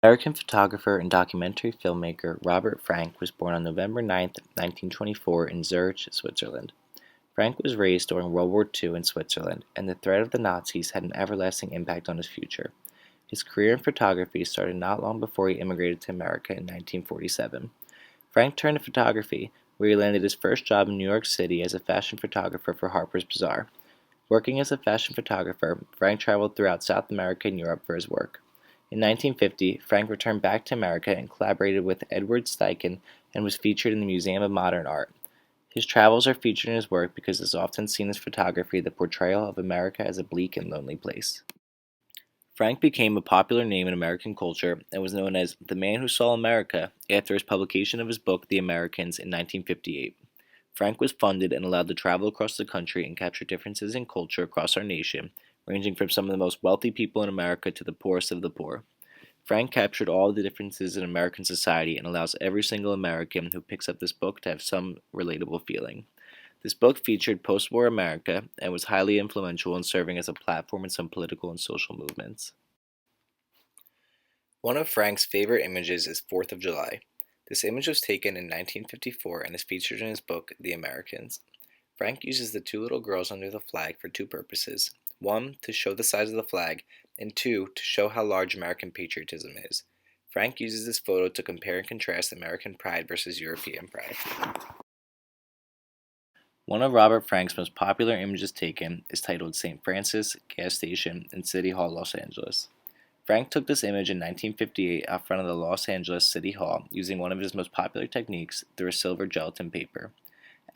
American photographer and documentary filmmaker Robert Frank was born on November 9, 1924 in Zurich, Switzerland. Frank was raised during World War II in Switzerland, and the threat of the Nazis had an everlasting impact on his future. His career in photography started not long before he immigrated to America in 1947. Frank turned to photography, where he landed his first job in New York City as a fashion photographer for Harper's Bazaar. Working as a fashion photographer, Frank traveled throughout South America and Europe for his work. In 1950, Frank returned back to America and collaborated with Edward Steichen and was featured in the Museum of Modern Art. His travels are featured in his work because it is often seen as photography the portrayal of America as a bleak and lonely place. Frank became a popular name in American culture and was known as "the man who saw America" after his publication of his book The Americans in 1958. Frank was funded and allowed to travel across the country and capture differences in culture across our nation, ranging from some of the most wealthy people in America to the poorest of the poor. Frank captured all the differences in American society and allows every single American who picks up this book to have some relatable feeling. This book featured post-war America and was highly influential in serving as a platform in some political and social movements. One of Frank's favorite images is 4th of July. This image was taken in 1954 and is featured in his book, The Americans. Frank uses the two little girls under the flag for two purposes. One, to show the size of the flag, and two, to show how large American patriotism is. Frank uses this photo to compare and contrast American pride versus European pride. One of Robert Frank's most popular images taken is titled St. Francis Gas Station in City Hall, Los Angeles. Frank took this image in 1958 out front of the Los Angeles City Hall using one of his most popular techniques through a silver gelatin paper.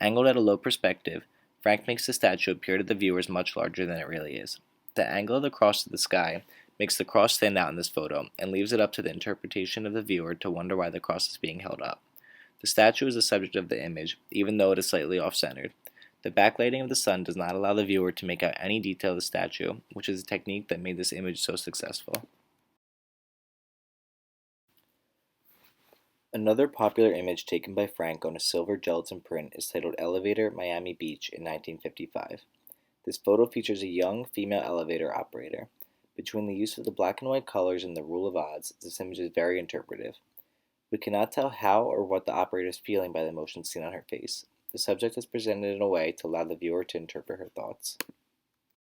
Angled at a low perspective, Frank makes the statue appear to the viewers much larger than it really is. The angle of the cross to the sky makes the cross stand out in this photo and leaves it up to the interpretation of the viewer to wonder why the cross is being held up. The statue is the subject of the image, even though it is slightly off-centered. The backlighting of the sun does not allow the viewer to make out any detail of the statue, which is a technique that made this image so successful. Another popular image taken by Frank on a silver gelatin print is titled Elevator, Miami Beach in 1955. This photo features a young female elevator operator. Between the use of the black and white colors and the rule of odds, this image is very interpretive. We cannot tell how or what the operator is feeling by the emotion seen on her face. The subject is presented in a way to allow the viewer to interpret her thoughts.